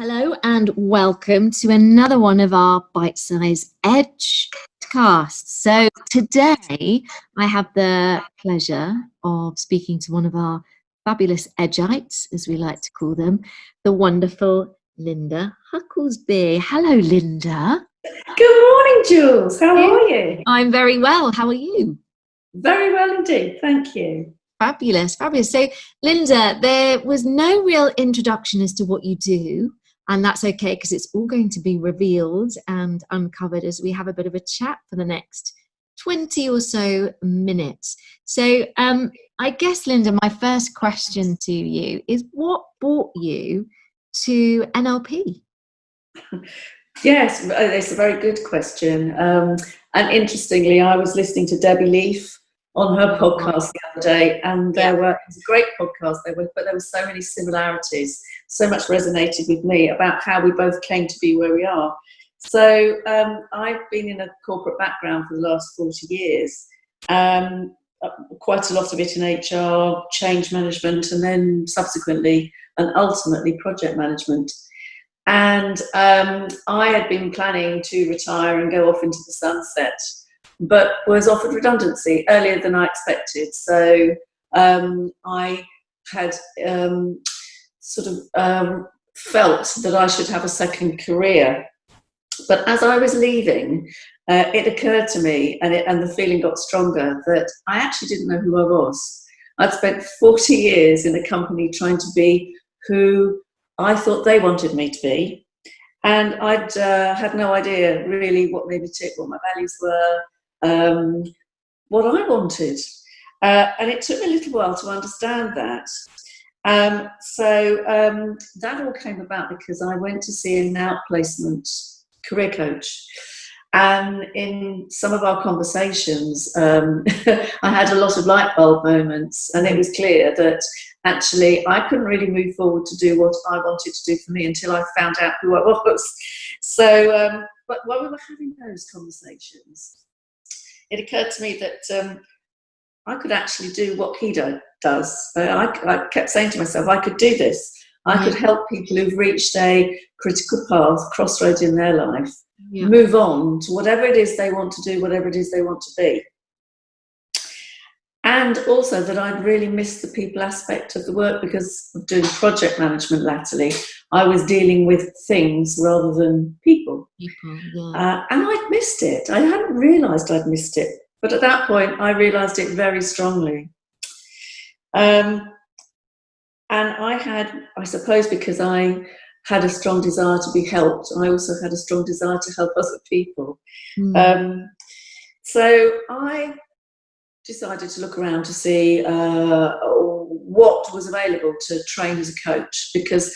Hello and welcome to another one of our Bitesize Edge podcasts. So today I have the pleasure of speaking to one of our fabulous Edgeites, as we like to call them, the wonderful Linda Hucklesby. Hello, Linda. Good morning, Jules. How are you? I'm very well. How are you? Very well indeed. Thank you. Fabulous, fabulous. So, Linda, there was no real introduction as to what you do. And that's okay, because it's all going to be revealed and uncovered as we have a bit of a chat for the next 20 or so minutes. So I guess, Linda, my first question to you is, what brought you to NLP? Yes, it's a very good question. And interestingly, I was listening to Debbie Leaf on her podcast the other day, and it was a great podcast, but there were so many similarities. So much resonated with me about how we both came to be where we are. So I've been in a corporate background for the last 40 years, quite a lot of it in HR, change management, and then subsequently and ultimately project management. And I had been planning to retire and go off into the sunset, but was offered redundancy earlier than I expected. So I had felt that I should have a second career. But as I was leaving, it occurred to me, and the feeling got stronger, that I actually didn't know who I was. I'd spent 40 years in a company trying to be who I thought they wanted me to be. And I'd had no idea really what made me tick, what my values were, what I wanted. And it took me a little while to understand that. So that all came about because I went to see an outplacement career coach. And in some of our conversations, I had a lot of light bulb moments, and it was clear that actually I couldn't really move forward to do what I wanted to do for me until I found out who I was. So, but while we were having those conversations, it occurred to me that I could actually do what he does. I kept saying to myself, I could do this. I could help people who've reached a critical path, crossroads in their life, move on to whatever it is they want to do, whatever it is they want to be. And also that I'd really missed the people aspect of the work because of doing project management latterly. I was dealing with things rather than people. And I'd missed it. I hadn't realised I'd missed it. But at that point, I realised it very strongly. And I suppose because I had a strong desire to be helped, I also had a strong desire to help other people. So I decided to look around to see what was available to train as a coach, because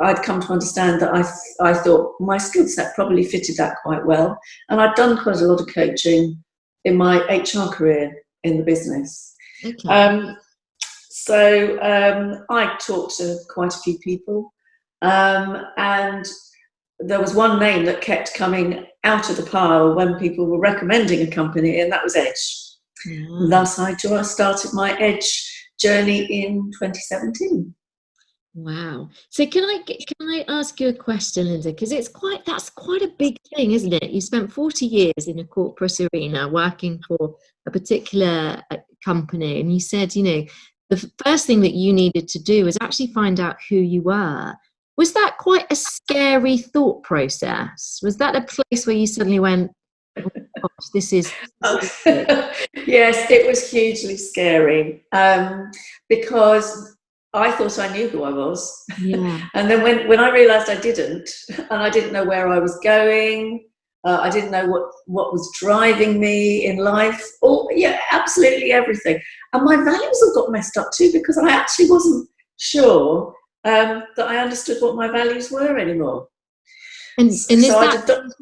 I'd come to understand that I thought my skill set probably fitted that quite well. And I'd done quite a lot of coaching in my HR career in the business. So I talked to quite a few people, and there was one name that kept coming out of the pile when people were recommending a company, and that was Edge. Thus, I started my Edge journey in 2017. Wow. So can I ask you a question, Linda? Because that's quite a big thing, isn't it? You spent 40 years in a corporate arena working for a particular company, and you said, the first thing that you needed to do was actually find out who you were. Was that quite a scary thought process? Was that a place where you suddenly went, oh gosh, this is Yes, it was hugely scary, because I thought I knew who I was. And then when I realised I didn't, and I didn't know where I was going, I didn't know what was driving me in life, absolutely everything. And my values all got messed up too, because I actually wasn't sure that I understood what my values were anymore. And is that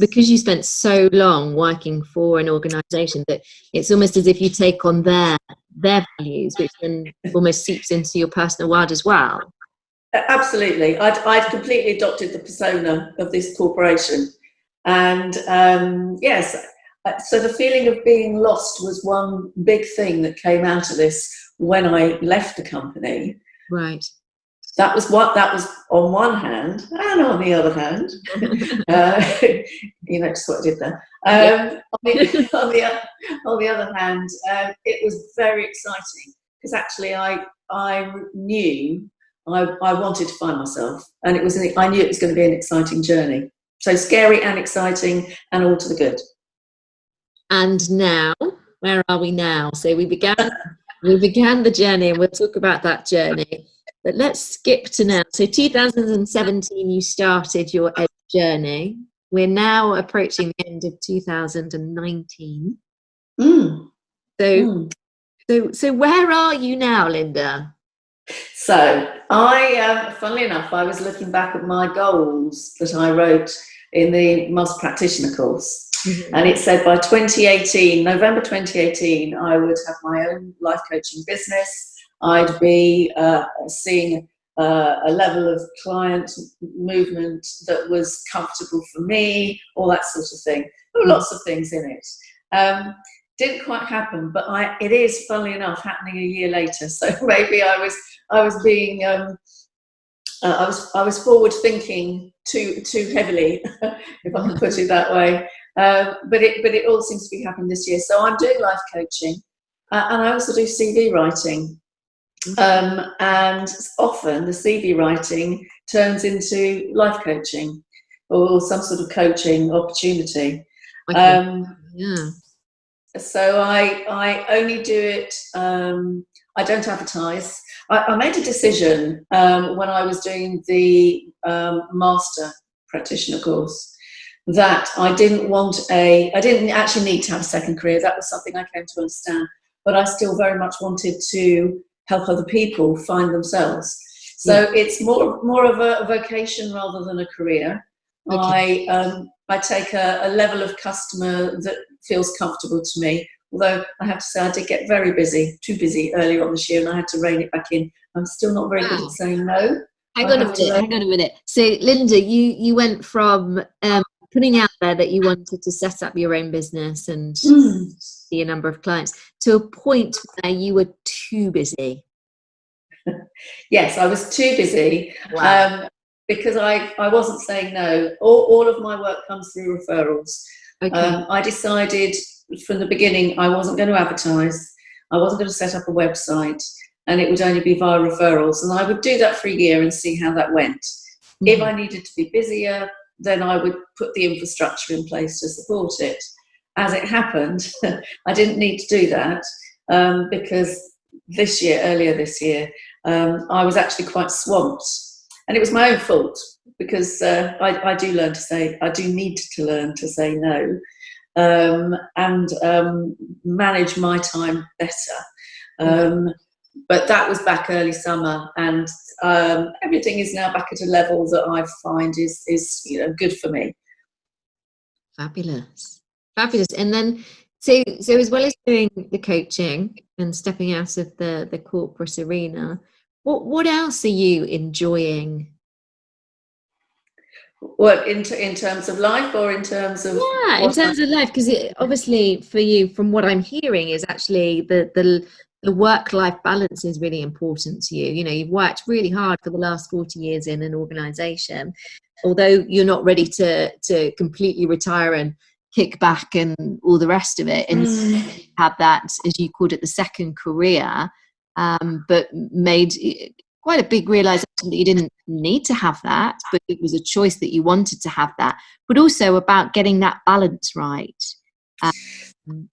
because you spent so long working for an organisation that it's almost as if you take on their values, which then almost seeps into your personal world as well? Absolutely. I'd completely adopted the persona of this corporation. And yes, so the feeling of being lost was one big thing that came out of this when I left the company. Right. that was on one hand, and on the other hand, you noticed what I did there. On the other hand, it was very exciting because actually I knew I wanted to find myself, and I knew it was going to be an exciting journey. So scary and exciting, and all to the good. And now, where are we now? So we began the journey, and we'll talk about that journey. But let's skip to now. So 2017, you started your ed journey. We're now approaching the end of 2019. So where are you now, Linda? So funnily enough, I was looking back at my goals that I wrote in the Master Practitioner course. And it said by 2018, November 2018, I would have my own life coaching business. I'd be seeing a level of client movement that was comfortable for me, all that sort of thing. There were lots of things in it. Didn't quite happen, but it is, funnily enough, happening a year later. So maybe I was being I was forward thinking too heavily, if I can put it that way. But it all seems to be happening this year. So I'm doing life coaching, and I also do CV writing. And often the CV writing turns into life coaching or some sort of coaching opportunity. Yeah. So I only do it. I don't advertise. I made a decision when I was doing the Master Practitioner course that I didn't actually need to have a second career. That was something I came to understand, but I still very much wanted to help other people find themselves. So it's more of a vocation rather than a career. Okay. I take a level of customer that feels comfortable to me. Although I have to say I did get very busy, too busy earlier on this year, and I had to rein it back in. I'm still not very good at saying no. Hang on a minute. So Linda, you went from putting out there that you wanted to set up your own business and see a number of clients to a point where you were too busy. Yes, I was too busy. Wow. Because I wasn't saying no. All of my work comes through referrals. Okay. I decided from the beginning I wasn't going to advertise. I wasn't going to set up a website, and it would only be via referrals. And I would do that for a year and see how that went. If I needed to be busier, then I would put the infrastructure in place to support it. As it happened, I didn't need to do that because earlier this year, I was actually quite swamped. And it was my own fault because I do need to learn to say no and manage my time better. But that was back early summer, and everything is now back at a level that I find is good for me. Fabulous. And then, so as well as doing the coaching and stepping out of the corporate arena, what else are you enjoying? What in terms of life, or in terms of in terms of life? Because obviously for you, from what I'm hearing, is actually the work-life balance is really important to you. You've worked really hard for the last 40 years in an organisation, although you're not ready to completely retire and kick back and all the rest of it, and have that, as you called it, the second career, but made quite a big realization that you didn't need to have that, but it was a choice that you wanted to have that, but also about getting that balance right.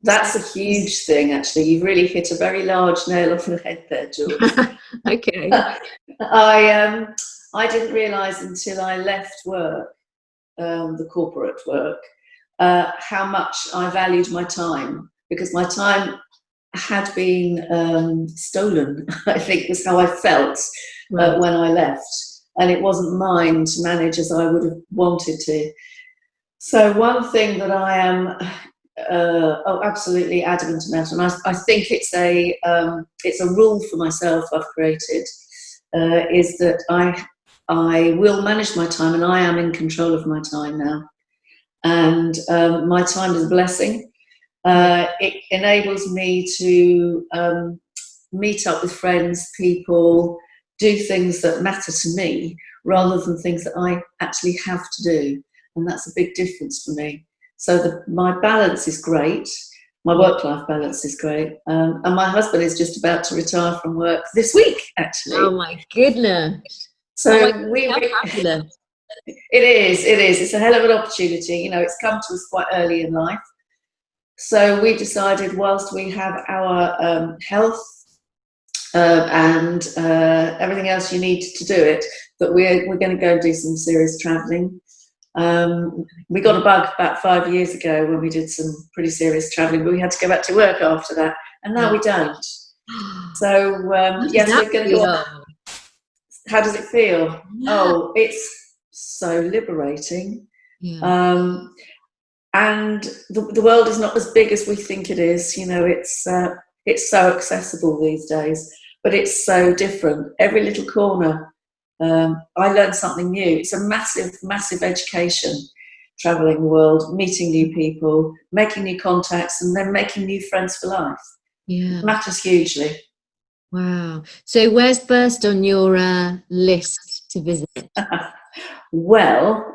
That's a huge thing, actually. You've really hit a very large nail on the head there, Jules. Okay. I didn't realize until I left work, the corporate work, how much I valued my time, because my time had been stolen, I think was how I felt when I left, and it wasn't mine to manage as I would have wanted to. So one thing that I am absolutely adamant about, and I think it's a rule for myself I've created, is that I will manage my time, and I am in control of my time now. And my time is a blessing. It enables me to meet up with friends, people, do things that matter to me rather than things that I actually have to do. And that's a big difference for me. So my balance is great. My work-life balance is great. And my husband is just about to retire from work this week, actually. Oh my goodness. So fabulous. It is. It's a hell of an opportunity. You know, it's come to us quite early in life. So we decided, whilst we have our health and everything else you need to do it, that we're going to go and do some serious travelling. We got a bug about 5 years ago when we did some pretty serious travelling, but we had to go back to work after that, and now we don't. So yes, we're going to go on. How does it feel? Yeah. Oh, it's so liberating. Yeah. And the world is not as big as we think it is. You know, it's so accessible these days, but it's so different. Every little corner, I learned something new. It's a massive education, traveling the world, meeting new people, making new contacts, and then making new friends for life. Yeah, it matters hugely. Wow. So where's first on your list to visit? Well,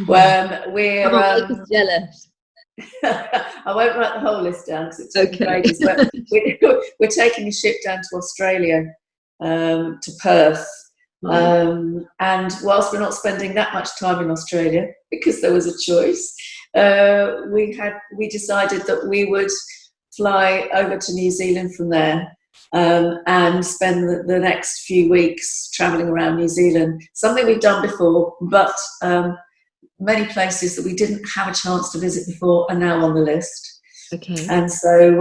we're... make us jealous. I won't write the whole list down because it's okay. Ages, but we're taking a ship down to Australia, to Perth. And whilst we're not spending that much time in Australia, because there was a choice, we decided that we would fly over to New Zealand from there. And spend the next few weeks travelling around New Zealand. Something we've done before, but many places that we didn't have a chance to visit before are now on the list. Okay. And so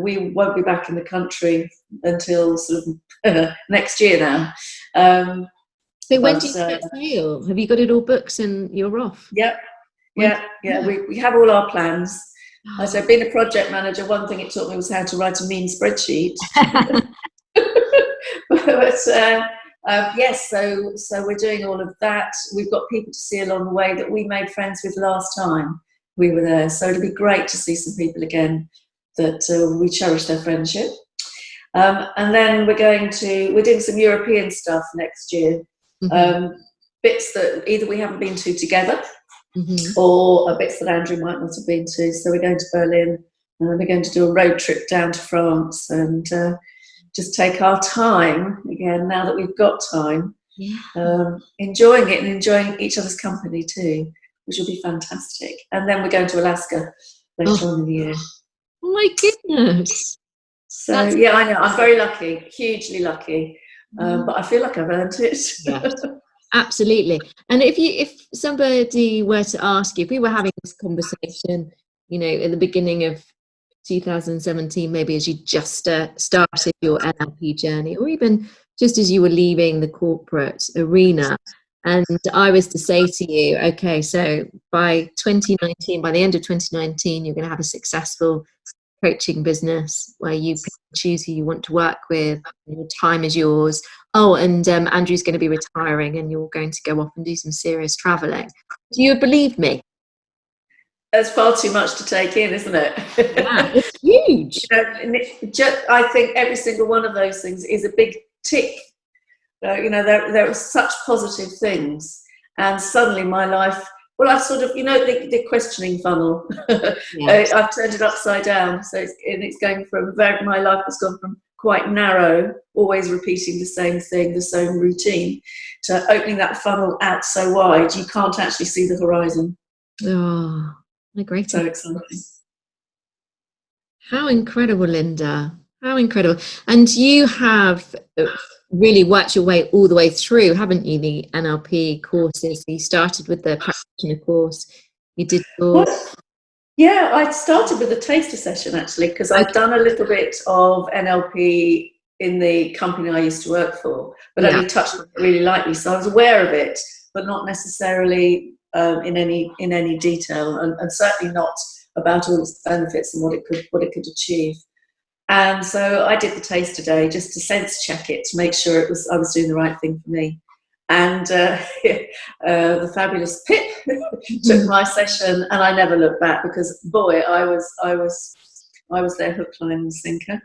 we won't be back in the country until sort of next year now. So when do you sail? Have you got it all booked and you're off? Yep. Yeah. We have all our plans. So being a project manager, one thing it taught me was how to write a mean spreadsheet. But yes, so we're doing all of that. We've got people to see along the way that we made friends with last time we were there. So it'll be great to see some people again that we cherish their friendship. And then we're doing some European stuff next year. Mm-hmm. Bits that either we haven't been to together, mm-hmm. or bits that Andrew might not have been to. So we're going to Berlin, and then we're going to do a road trip down to France and just take our time again, now that we've got time. Yeah. Enjoying it and enjoying each other's company too, which will be fantastic. And then we're going to Alaska later on in the year. Oh my goodness. So yeah, I know, I'm very lucky, hugely lucky. But I feel like I've earned it. Yes. Absolutely. And if somebody were to ask you, if we were having this conversation, you know, at the beginning of 2017, maybe as you just started your NLP journey, or even just as you were leaving the corporate arena, and I was to say to you, okay, so by 2019, by the end of 2019, you're going to have a successful coaching business where you choose who you want to work with, your time is yours. Oh, and Andrew's going to be retiring and you're going to go off and do some serious traveling. Do you believe me? That's far too much to take in, isn't it? Yeah, it's huge. I think every single one of those things is a big tick. You know, there are such positive things, and suddenly my life, well, I've sort of, you know, the questioning funnel, yes. I've turned it upside down. So it's going from my life has gone from quite narrow, always repeating the same thing, the same routine, to opening that funnel out so wide you can't actually see the horizon. Oh, what a great so exciting. How incredible, Linda. How incredible. And you have really worked your way all the way through, haven't you, the NLP courses? You started with the practitioner course. You did your... Yeah, I started with a taster session, actually, because I'd done a little bit of NLP in the company I used to work for, but only touched on it really lightly. So I was aware of it, but not necessarily in any detail, and certainly not about all its benefits and what it could achieve. And so I did the taster day just to sense check it, to make sure I was doing the right thing for me. And the fabulous Pip took my session, and I never looked back, because boy, I was their hook, line and sinker.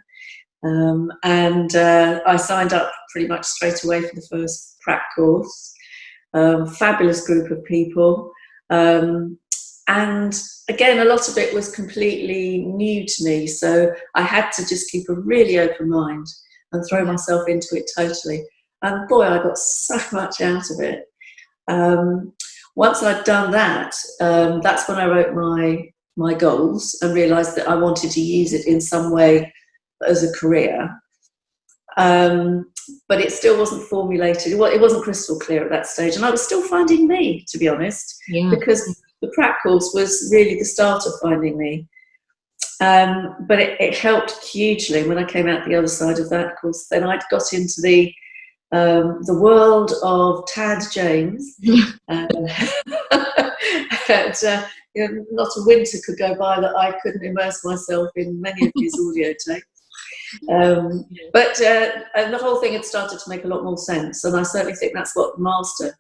And I signed up pretty much straight away for the first prac course. Fabulous group of people. And again, a lot of it was completely new to me. So I had to just keep a really open mind and throw myself into it totally. And boy, I got so much out of it. Once I'd done that, that's when I wrote my goals and realised that I wanted to use it in some way as a career. But it still wasn't formulated. It wasn't crystal clear at that stage. And I was still finding me, to be honest, because the prac course was really the start of finding me. But it helped hugely when I came out the other side of that course. Then I'd got into the world of Tad James. And, not a winter could go by that I couldn't immerse myself in many of his audio tapes. But the whole thing had started to make a lot more sense, and I certainly think that's what the master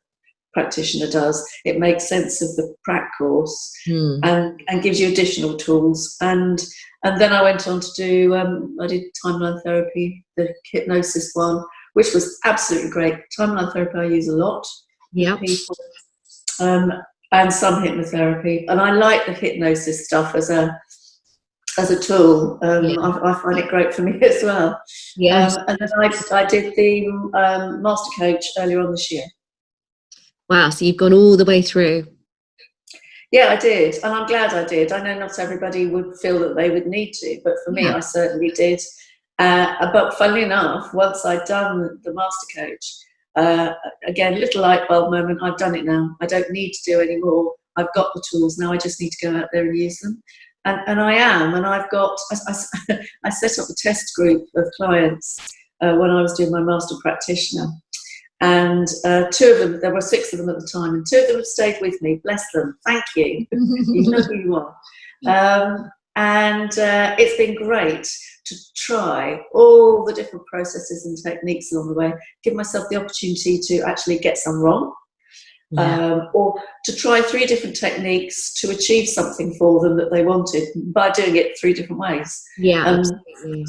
practitioner does. It makes sense of the prac course and gives you additional tools. And then I went on to do I did timeline therapy, the hypnosis one, which was absolutely great. Timeline therapy I use a lot with people, and some hypnotherapy. And I like the hypnosis stuff as a tool. I find it great for me as well. And then I did the master coach earlier on this year. Wow, so you've gone all the way through. Yeah, I did, and I'm glad I did. I know not everybody would feel that they would need to, but for me, I certainly did. But funnily enough, once I'd done the master coach, again, little light bulb moment, I've done it now. I don't need to do any more. I've got the tools now, I just need to go out there and use them. And I am, and I've got, I set up a test group of clients when I was doing my master practitioner. And two of them, there were 6 of them at the time, and 2 of them have stayed with me, bless them, thank you, you know who you are. And it's been great to try all the different processes and techniques along the way, give myself the opportunity to actually get some wrong. Or to try 3 different techniques to achieve something for them that they wanted by doing it 3 different ways. Absolutely.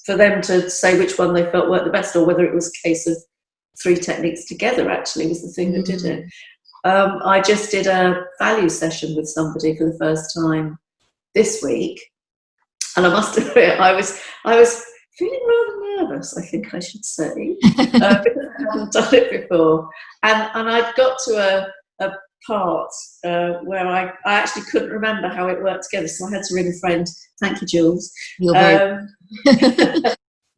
For them to say which one they felt worked the best, or whether it was a case of 3 techniques together actually was the thing that did it. I just did a value session with somebody for the first time this week, and I must admit I was feeling rather nervous, I think I should say, because I hadn't done it before. And I'd got to a part where I actually couldn't remember how it worked together, so I had to ring a friend. Thank you, Jules.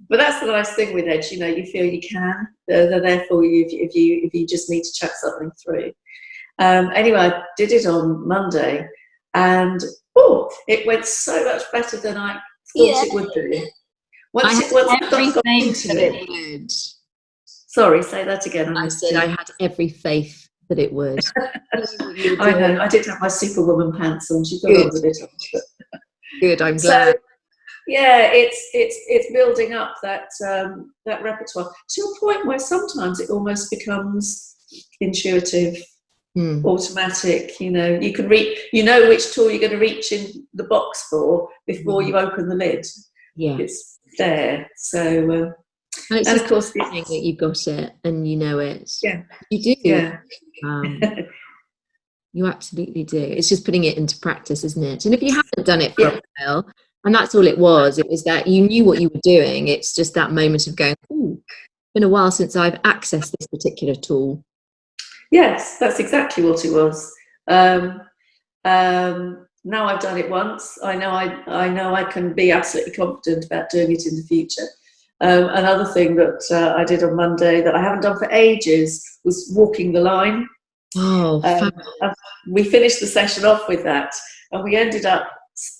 But that's the nice thing with Edge, you feel you can. They're there for you if you just need to chat something through. Anyway, I did it on Monday, and it went so much better than I thought it would do. Once I got into it. Sorry, say that again. I said I had every faith that it would. I know. I did have my Superwoman pants on. She got on with it. Good. I'm glad. So, yeah, it's building up that repertoire to a point where sometimes it almost becomes intuitive, automatic. You can reach. Which tool you're going to reach in the box for before you open the lid. Yeah, it's there. So, and of course, that you've got it and you know it. Yeah, you do. Yeah, you absolutely do. It's just putting it into practice, isn't it? And if you haven't done it for a while. And that's all it was. It was that you knew what you were doing. It's just that moment of going, it's been a while since I've accessed this particular tool. Yes, that's exactly what it was. Now I've done it once. I know I can be absolutely confident about doing it in the future. Another thing that I did on Monday that I haven't done for ages was walking the line. We finished the session off with that, and we ended up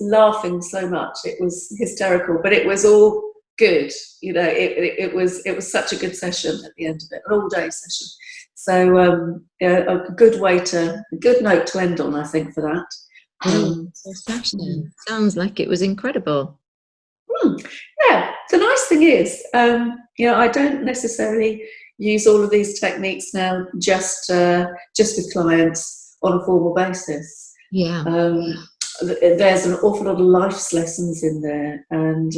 laughing so much. It was hysterical, but it was all good. It was such a good session at the end of it, an all-day session. So a good note to end on, I think, for that. Session sounds like it was incredible. Yeah, the nice thing is, I don't necessarily use all of these techniques now just with clients on a formal basis. There's an awful lot of life's lessons in there, and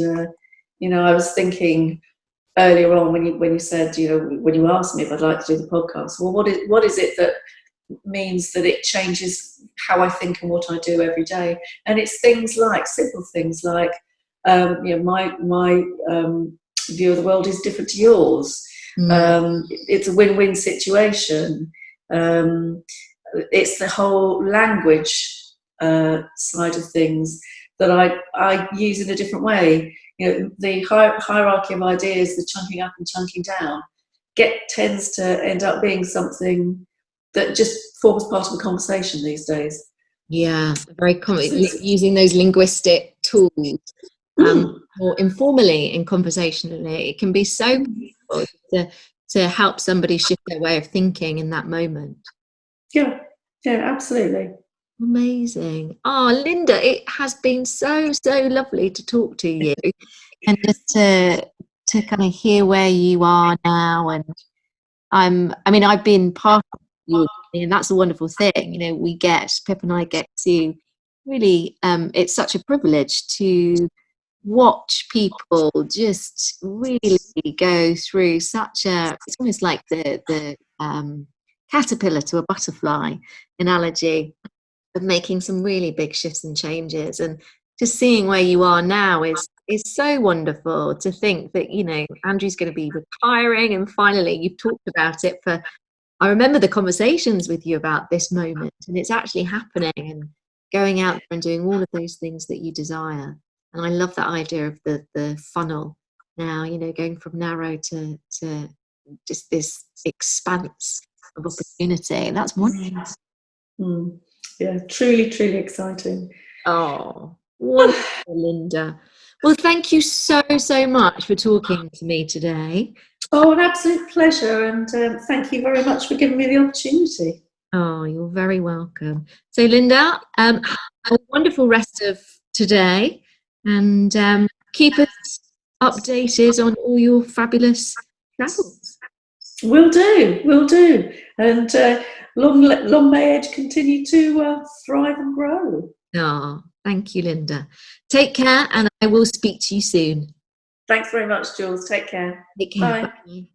You know, I was thinking earlier on when you said, you know, when you asked me if I'd like to do the podcast, well, what is it that means that it changes how I think and what I do every day? And it's things like, simple things like, you know, my view of the world is different to yours. It's a win-win situation. It's the whole language side of things that I use in a different way. You know, the hierarchy of ideas, the chunking up and chunking down, tends to end up being something that just forms part of a conversation these days. Yeah, very common. Using those linguistic tools more informally and conversationally, it can be so powerful to help somebody shift their way of thinking in that moment. Yeah, absolutely. Amazing. Oh, Linda, it has been so lovely to talk to you, and just to kind of hear where you are now. And I mean, I've been part of your journey, and that's a wonderful thing. You know, Pip and I get to really, it's such a privilege to watch people just really go through it's almost like the caterpillar to a butterfly analogy of making some really big shifts and changes. And just seeing where you are now is so wonderful, to think that, you know, Andrew's going to be retiring, and finally you've talked about it for, I remember the conversations with you about this moment, and it's actually happening, and going out there and doing all of those things that you desire. And I love that idea of the funnel now, you know, going from narrow to just this expanse of opportunity. That's wonderful. Yeah, truly exciting. Oh, wonderful, Linda. Well, thank you so much for talking to me today. Oh, an absolute pleasure, and thank you very much for giving me the opportunity. Oh, you're very welcome. So, Linda, have a wonderful rest of today, and keep us updated on all your fabulous travels. Will do. And long may Edge continue to thrive and grow. Oh, thank you, Linda. Take care, and I will speak to you soon. Thanks very much, Jules. Take care. Take care. Bye. Bye.